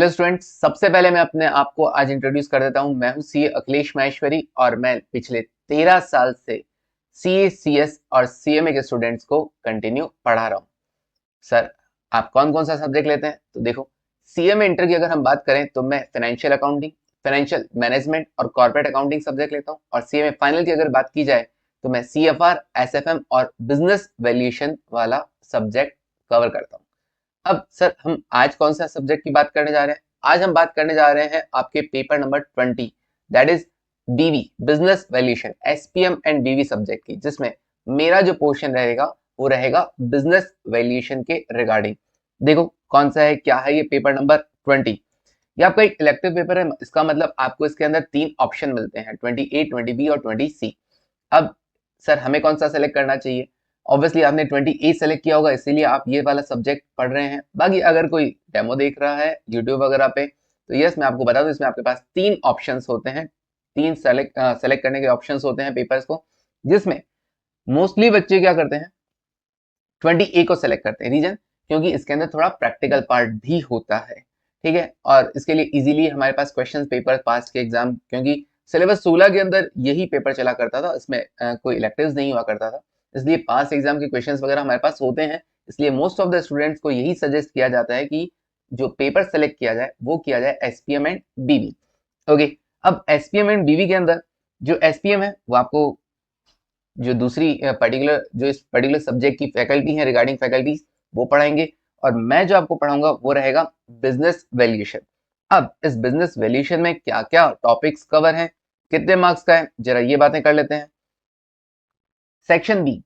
Hello students, सबसे पहले मैं अपने आप को आज इंट्रोड्यूस कर देता हूं। मैं हूं सीए अखिलेश माहेश्वरी और मैं पिछले 13 साल से सीए, सीएस और सीएमए के स्टूडेंट्स को कंटिन्यू पढ़ा रहा हूं। सर, आप कौन कौन सा सब्जेक्ट लेते हैं? तो देखो, सीएमए इंटर की अगर हम बात करें तो मैं फाइनेंशियल अकाउंटिंग, फाइनेंशियल मैनेजमेंट और कॉर्पोरेट अकाउंटिंग सब्जेक्ट लेता हूँ। और सीएमए फाइनल की अगर बात की जाए तो मैं सीएफआर, एसएफएम और बिजनेस वैल्यूएशन वाला सब्जेक्ट कवर करता हूँ। अब सर, हम आज कौन सा सब्जेक्ट की बात करने जा रहे हैं? आज हम बात करने जा रहे हैं आपके पेपर नंबर 20, दैट इज बीवी, बिजनेस वैल्यूएशन, एसपीएम एंड बीवी सब्जेक्ट की, जिसमें मेरा जो पोर्शन रहेगा वो रहेगा बिजनेस वैल्यूएशन के रिगार्डिंग। देखो कौन सा है, क्या है ये पेपर नंबर 20। ये आपका एक इलेक्टिव पेपर है। इसका मतलब आपको इसके अंदर 3 ऑप्शन मिलते हैं, 20A, 20B और 20C। अब सर, हमें कौन सा सेलेक्ट करना चाहिए? ऑब्वियसली आपने 20A सेलेक्ट किया होगा, इसीलिए आप ये वाला सब्जेक्ट पढ़ रहे हैं। बाकी अगर कोई डेमो देख रहा है यूट्यूब वगैरह पे, तो यस, मैं आपको बता दूं, इसमें आपके पास 3 ऑप्शंस होते हैं, 3 सेलेक्ट करने के ऑप्शंस होते हैं पेपर्स को, जिसमें मोस्टली बच्चे क्या करते हैं, 20A को सेलेक्ट करते हैं। रीजन, क्योंकि इसके अंदर थोड़ा प्रैक्टिकल पार्ट भी होता है, ठीक है। और इसके लिए इजीली हमारे पास क्वेश्चन पेपर पास के एग्जाम, क्योंकि सिलेबस 16 के अंदर यही पेपर चला करता था, इसमें कोई इलेक्टिव्स नहीं हुआ करता था, इसलिए पास एग्जाम के क्वेश्चंस वगैरह हमारे पास होते हैं। इसलिए मोस्ट ऑफ द स्टूडेंट्स को यही सजेस्ट किया जाता है कि जो पेपर सेलेक्ट किया जाए वो किया जाए एसपीएम एंड बीवी। ओके, अब एसपीएम एंड बीवी के अंदर जो एसपीएम है वो आपको जो दूसरी पर्टिकुलर जो इस पर्टिकुलर सब्जेक्ट की फैकल्टी है, रिगार्डिंग फैकल्टीज, वो पढ़ाएंगे। और मैं जो आपको पढ़ाऊंगा वो रहेगा बिजनेस वैल्यूएशन। अब इस बिजनेस वैल्यूएशन में क्या क्या टॉपिक्स कवर हैं, कितने मार्क्स का है, जरा ये बातें कर लेते हैं। सेक्शन बी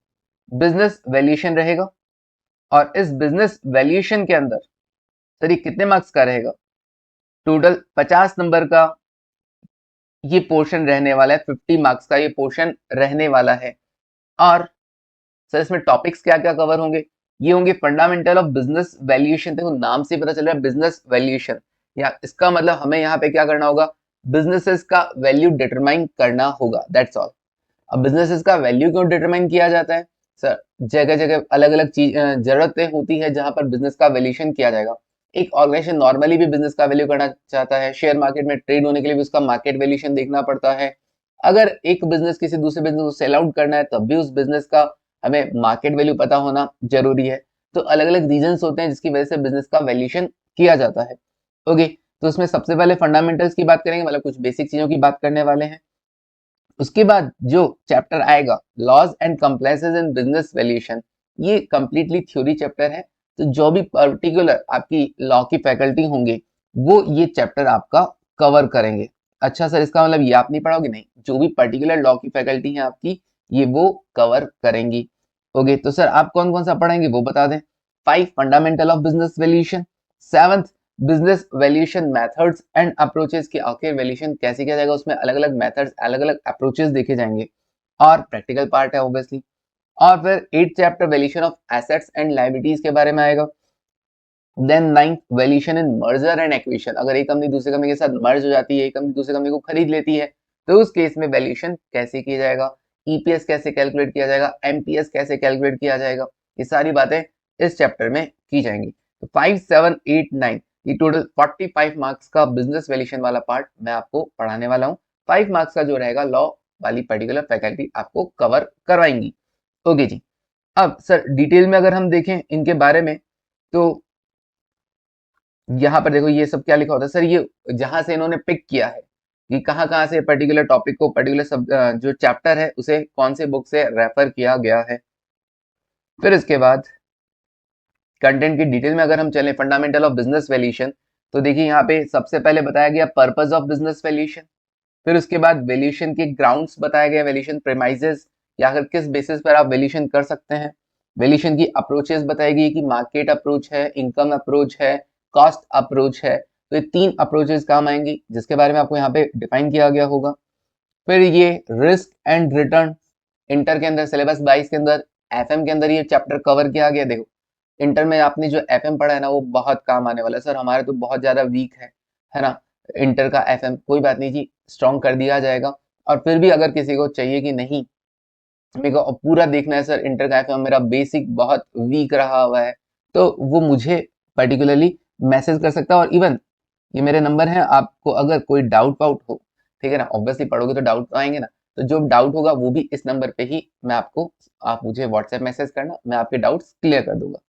बिजनेस वैल्यूएशन रहेगा, और इस बिजनेस वैल्यूएशन के अंदर सर ये कितने मार्क्स का रहेगा? टोटल 50 नंबर का ये पोर्शन रहने वाला है, 50 मार्क्स का ये पोर्शन रहने वाला है। और सर, इसमें टॉपिक्स क्या क्या कवर होंगे? ये होंगे फंडामेंटल ऑफ बिजनेस वैल्यूएशन। देखो, नाम से पता चल रहा है बिजनेस वैल्यूएशन, या इसका मतलब हमें यहाँ पे क्या करना होगा, बिजनेसेस का वैल्यू डिटरमाइन करना होगा, दैट्स ऑल। अब बिजनेसेस का वैल्यू क्यों डिटरमाइन किया जाता है? सर, जगह जगह अलग अलग चीज जरूरतें होती है जहां पर बिजनेस का वैल्यूएशन किया जाएगा। एक ऑर्गेनाइजेशन नॉर्मली भी बिजनेस का वैल्यू करना चाहता है, शेयर मार्केट में ट्रेड होने के लिए भी उसका मार्केट वैल्यूएशन देखना पड़ता है। अगर एक बिजनेस किसी दूसरे बिजनेस को सेल आउट करना है तब भी उस बिजनेस का हमें मार्केट वैल्यू पता होना जरूरी है। तो अलग अलग रीजंस होते हैं जिसकी वजह से बिजनेस का वैल्यूएशन किया जाता है। ओके, तो उसमें सबसे पहले फंडामेंटल्स की बात करेंगे, मतलब कुछ बेसिक चीजों की बात करने वाले हैं। उसके बाद जो चैप्टर आएगा, laws and compliances in business valuation, ये कंप्लीटली थ्योरी चैप्टर है। तो जो भी पर्टिकुलर आपकी लॉ की फैकल्टी होंगे वो ये चैप्टर आपका कवर करेंगे। अच्छा सर, इसका मतलब ये आप नहीं पढ़ोगे? नहीं, जो भी पर्टिकुलर लॉ की फैकल्टी है आपकी, ये वो कवर करेंगी। ओके, तो सर आप कौन कौन सा पढ़ेंगे वो बता दें। 5 fundamental of business valuation, 7th business valuation methods and approaches, की आखिर वैल्यूएशन कैसे किया जाएगा, उसमें अलग अलग मेथड्स, अलग अलग अप्रोचेस देखे जाएंगे, और प्रैक्टिकल पार्ट है ऑब्वियसली। और फिर 8th chapter valuation of assets and liabilities के बारे में आएगा। Then 9th valuation in merger and acquisition, अगर एक कंपनी दूसरे कंपनी के साथ मर्ज हो जाती है, एक कंपनी दूसरे कंपनी को खरीद लेती है, तो उस केस में वैल्यूएशन कैसे किया जाएगा, ईपीएस कैसे कैलकुलेट किया जाएगा, एमपीएस कैसे कैलकुलेट किया जाएगा, ये सारी बातें इस चैप्टर में की जाएंगी। तो 5, 7, 8, 9, ये टोटल 45 मार्क्स का बिजनेस वैल्यूएशन वाला पार्ट मैं आपको पढ़ाने वाला हूँ। 5 मार्क्स का जो रहेगा लॉ वाली पर्टिकुलर फैकल्टी आपको कवर करवाएंगी। ओके जी, अब सर डिटेल में अगर हम देखें इनके बारे में, तो यहाँ पर देखो ये सब क्या लिखा होता है सर, ये जहां से इन्होंने पिक किया है कि कहाँ कहाँ से पर्टिकुलर टॉपिक को, पर्टिकुलर सब जो चैप्टर है उसे कौन से बुक से रेफर किया गया है। फिर इसके बाद कंटेंट की डिटेल में अगर हम चलें, फंडामेंटल ऑफ बिजनेस वैल्यूएशन, तो देखिए यहाँ पे सबसे पहले बताया गया पर्पस ऑफ बिजनेस वैल्यूएशन। फिर उसके बाद वैल्यूएशन के ग्राउंड्स बताया गया, वैल्यूएशन प्रेमाइजेस, या फिर किस बेसिस पर आप वैल्यूएशन कर सकते हैं। वैल्यूएशन की अप्रोचेस बताई गई कि मार्केट अप्रोच है, इनकम अप्रोच है, कॉस्ट अप्रोच है। तो ये 3 अप्रोचेस काम आएंगी जिसके बारे में आपको यहाँ पे डिफाइन किया गया होगा। फिर ये रिस्क एंड रिटर्न, इंटर के अंदर सिलेबस 22 के अंदर एफएम के अंदर ये चैप्टर कवर किया गया। देखो, इंटर में आपने जो एफएम पढ़ा है ना, वो बहुत काम आने वाला है। सर हमारे तो बहुत ज्यादा वीक है ना इंटर का एफएम, कोई बात नहीं जी, स्ट्रॉन्ग कर दिया जाएगा। और फिर भी अगर किसी को चाहिए कि नहीं, मेरे को पूरा देखना है सर इंटर का एफएम, मेरा बेसिक बहुत वीक रहा हुआ है, तो वो मुझे पर्टिकुलरली मैसेज कर सकता है। और इवन ये मेरे नंबर हैं। आपको अगर कोई डाउट वाउट हो, ठीक है ना, ऑब्वियसली पढ़ोगे तो डाउट तो आएंगे ना, तो जो डाउट होगा वो भी इस नंबर पे ही मैं आपको, आप मुझे व्हाट्सएप मैसेज करना, मैं आपके डाउट्स क्लियर कर दूंगा।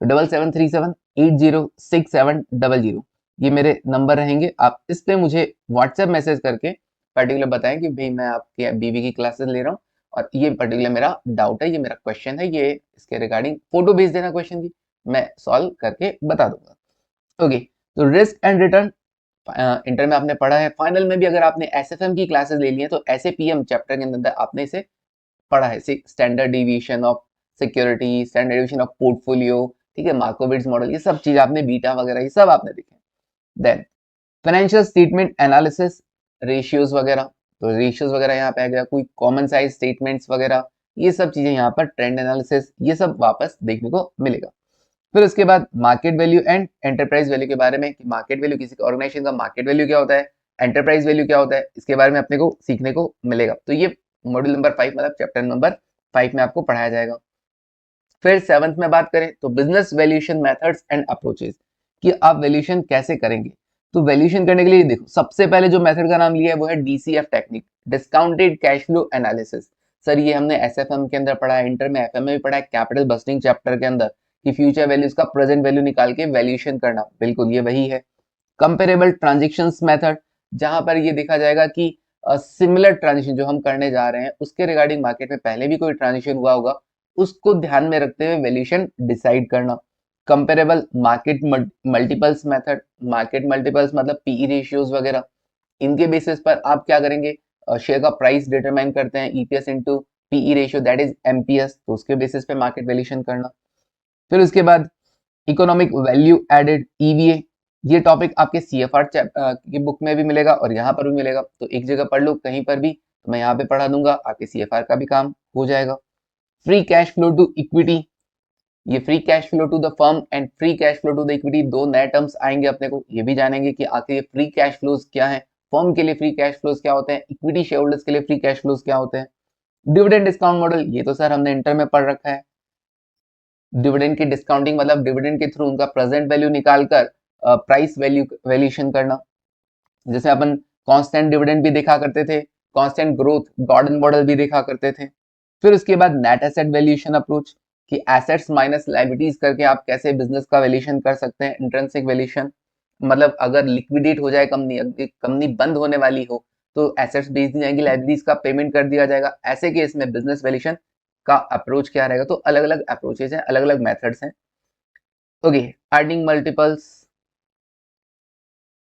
तो 7737806700 ये मेरे नंबर रहेंगे। आप इस पे मुझे व्हाट्सएप मैसेज करके पर्टिकुलर बताएं कि भाई मैं आपके बीवी की क्लासेस ले रहा हूँ और ये पर्टिकुलर मेरा डाउट है, ये मेरा क्वेश्चन है, ये इसके रिगार्डिंग फोटो भेज देना क्वेश्चन की, मैं सॉल्व करके बता दूंगा। ओके, तो रिस्क एंड रिटर्न इंटर में आपने पढ़ा है। फाइनल में भी अगर आपने एसएफएम की क्लासेस ले ली है तो एसएपीएम चैप्टर के अंदर आपने इसे पढ़ा है, standard division of security, standard division of portfolio, ठीक है, मार्कोविट्स मॉडल, ये सब चीज आपने, बीटा वगैरह ये सब आपने देखे। Then financial statement analysis, ratios वगैरह, तो रेशियोज वगैरह यहाँ पे आ गया, कोई कॉमन साइज स्टेटमेंट्स वगैरह, ये सब चीजें यहाँ पर, ट्रेंड एनालिसिस, ये सब वापस देखने को मिलेगा। फिर उसके बाद market value and enterprise value के बारे में, कि मार्केट वैल्यू, किसी ऑर्गेनाइजेशन का मार्केट वैल्यू क्या होता है, एंटरप्राइज वैल्यू क्या होता है, इसके बारे में अपने को सीखने को मिलेगा। तो ये मॉड्यूल नंबर 5 मतलब चैप्टर नंबर 5 में आपको पढ़ाया जाएगा। फिर 7th में बात करें तो business valuation methods and approaches, कि आप वैल्यूएशन कैसे करेंगे। तो वैल्यूएशन करने के लिए देखो, सबसे पहले जो मेथड का नाम लिया है वो है DCF technique, discounted cash flow analysis. Sir ये हमने एसएफएम के अंदर पढ़ा है, इंटर में एफएम में भी पढ़ा है, कैपिटल बस्टिंग चैप्टर के अंदर, कि फ्यूचर वैल्यूज का प्रेजेंट वैल्यू निकाल के वैल्यूएशन करना, बिल्कुल ये वही है। कंपेरेबल ट्रांजेक्शंस मेथड, जहां पर ये देखा जाएगा कि सिमिलर ट्रांजेक्शन जो हम करने जा रहे हैं उसके रिगार्डिंग मार्केट में पहले भी कोई ट्रांजेक्शन हुआ होगा, उसको ध्यान में रखते हुए वैल्यूएशन डिसाइड करना। Comparable market multiples method, market multiples मतलब पीई रेशियोज वगैरह, इनके बेसिस पर आप क्या करेंगे, शेयर का प्राइस डिटरमाइन करते हैं, EPS into PE ratio that is MPS, तो उसके बेसिस पे मार्केट वैल्यूएशन करना। फिर उसके बाद इकोनॉमिक वैल्यू एडेड, ईवीए, ये टॉपिक आपके सीएफआर की बुक में भी मिलेगा और यहाँ पर भी मिलेगा, तो एक जगह पढ़ लो कहीं पर भी, तो मैं यहाँ पे पढ़ा दूंगा, आपके सीएफआर का भी काम हो जाएगा। Free cash flow to equity, ये free cash flow to the firm and free cash flow to the equity, दो नए टर्म्स आएंगे अपने को, ये भी जानेंगे कि आखिर ये फ्री कैश फ्लोज क्या है, फर्म के लिए फ्री कैश फ्लोज क्या होते हैं, इक्विटी शेयर होल्डर्स के लिए फ्री कैश फ्लोज क्या होते हैं। डिविडेंड डिस्काउंट मॉडल, ये तो सर हमने इंटर में पढ़ रखा है। डिविडेंड की डिस्काउंटिंग मतलब डिविडेंड के थ्रू उनका प्रेजेंट वैल्यू निकालकर प्राइस वैल्यूएशन करना। जैसे अपन कांस्टेंट डिविडेंड भी देखा करते थे, कांस्टेंट ग्रोथ गॉर्डन मॉडल भी देखा करते थे। फिर उसके बाद नेट एसेट वैल्यूएशन अप्रोच, कि एसेट्स माइनस लायबिलिटीज करके आप कैसे बिजनेस का वैल्यूएशन कर सकते हैं। इंट्रिंसिक वैल्यूएशन मतलब अगर लिक्विडेट हो जाए कंपनी, कंपनी बंद होने वाली हो, तो एसेट्स बेच दी जाएंगी, लायबिलिटीज का पेमेंट कर दिया जाएगा, ऐसे केस में बिजनेस वैल्यूएशन का अप्रोच क्या रहेगा। तो अलग अलग अप्रोचेज हैं, अलग अलग मेथड्स हैं। ओके, अर्निंग मल्टीपल्स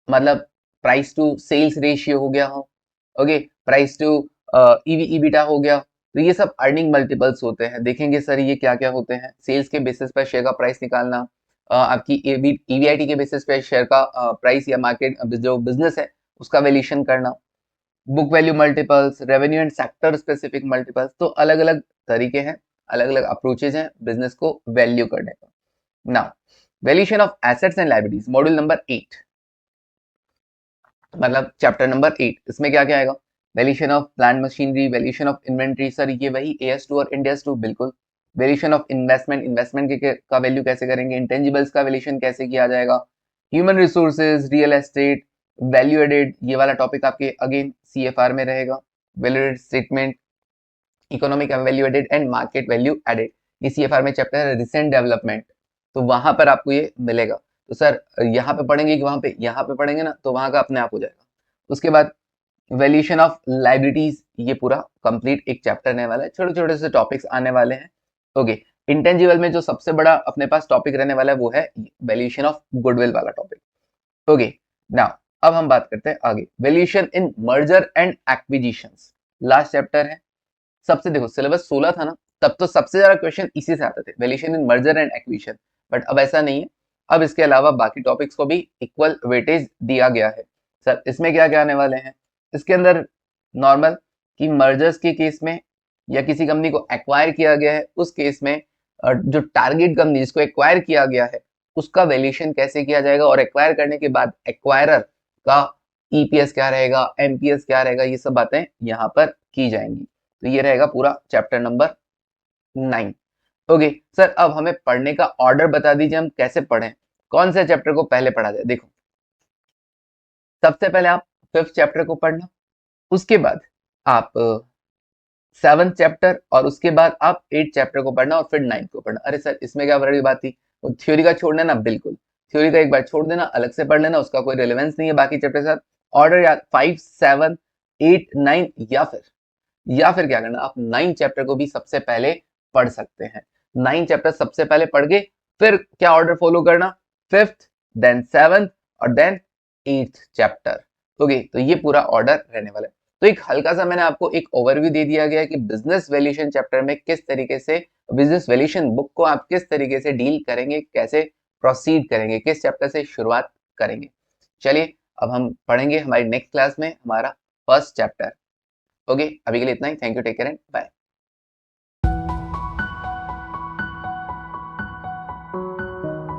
मतलब प्राइस टू सेल्स रेशियो हो गया हो, okay, price to EV EBITDA हो गया, तो ये सब अर्निंग मल्टीपल्स होते हैं। देखेंगे सर ये क्या क्या होते हैं। सेल्स के बेसिस पर शेयर का प्राइस निकालना, आपकी ईवीआईटी के बेसिस पे शेयर का प्राइस या मार्केट जो बिजनेस है उसका वैल्यूएशन करना, book value multiples, revenue and sector specific multiples, तो अलग अलग तरीके हैं, अलग अलग अप्रोचेज हैं बिजनेस को वैल्यू करने का। Now valuation of assets and liabilities, module number 8 मतलब चैप्टर नंबर 8, इसमें क्या क्या आएगा, valuation of plant machinery, valuation of inventory, sir ये वही AS2 और इंडियस 2 बिल्कुल। वैल्यूएशन ऑफ इन्वेस्टमेंट, इन्वेस्टमेंट का वैल्यू कैसे करेंगे, इंटेंजिबल्स का वैल्यूएशन कैसे किया जाएगा, human resources, real estate, value added, ये वाला टॉपिक आपके अगेन CFR में रहेगा। Value added statement, economic value added and market value added, ये CFR में चैप्टर है रिसेंट डेवलपमेंट, तो वहां पर आपको ये मिलेगा। तो सर यहाँ पे पढ़ेंगे कि वहां पे, यहाँ पे पढ़ेंगे ना तो वहां का अपने आप हो जाएगा। उसके बाद वैल्यूएशन ऑफ लाइबिलिटीज, ये पूरा कंप्लीट एक चैप्टर रहने वाला है, छोटे छोटे से टॉपिक्स आने वाले हैं। ओके, इंटेंजिबल में जो सबसे बड़ा अपने पास टॉपिक रहने वाला है वो है वैल्यूएशन ऑफ गुडविल वाला टॉपिक। ओके, नाउ अब हम बात करते हैं आगे, valuation in merger and acquisitions, last chapter है। सबसे देखो सिलेबस 16 था ना, तब तो सबसे ज्यादा क्वेश्चन इसी से आते थे, valuation in merger and acquisition, but अब ऐसा नहीं है। अब इसके अलावा बाकी टॉपिक्स को भी इक्वल वेटेज दिया गया है। सर इसमें क्या क्या आने वाले हैं, इसके अंदर नॉर्मल कि मर्जर्स के केस में या किसी कंपनी को एक्वायर किया गया है उस केस में जो टारगेट कंपनी जिसको एक्वायर किया गया है उसका वैल्यूएशन कैसे किया जाएगा, और एक्वायर करने के बाद एक्वायरर का ईपीएस क्या रहेगा, एमपीएस क्या रहेगा, ये सब बातें यहाँ पर की जाएंगी। तो ये रहेगा पूरा चैप्टर नंबर 9। ओके सर, अब हमें पढ़ने का ऑर्डर बता दीजिए, हम कैसे पढ़ें, कौन से चैप्टर को पहले पढ़ा जाए। देखो सबसे पहले आप 5th चैप्टर को पढ़ना, उसके बाद आप 7th चैप्टर, और उसके बाद आप 8th चैप्टर को पढ़ना, और फिर 9th को पढ़ना। अरे सर इसमें क्या बड़ी बात थी, वो थ्योरी का छोड़ना ना, बिल्कुल थ्योरी का एक बार छोड़ देना, अलग से पढ़ लेना, उसका कोई रिलेवेंस नहीं है बाकी चैप्टर के साथ। ऑर्डर याद 5, 7, 8, 9, या फिर क्या करना, आप 9 चैप्टर को भी सबसे पहले पढ़ सकते हैं। 9 चैप्टर सबसे पहले पढ़ के फिर क्या ऑर्डर फॉलो करना, 5th, देन 7th, और देन 8th चैप्टर। ओके, तो ये पूरा ऑर्डर रहने वाला है। तो एक हल्का सा मैंने आपको एक ओवरव्यू दे दिया गया है कि बिजनेस वैल्यूएशन चैप्टर में किस तरीके से, बिजनेस वैल्यूएशन बुक को आप किस तरीके से डील करेंगे, कैसे प्रोसीड करेंगे, किस चैप्टर से शुरुआत करेंगे। चलिए अब हम पढ़ेंगे हमारी नेक्स्ट क्लास में हमारा फर्स्ट चैप्टर। ओके, अभी के लिए इतना ही। Thank you, take care and bye.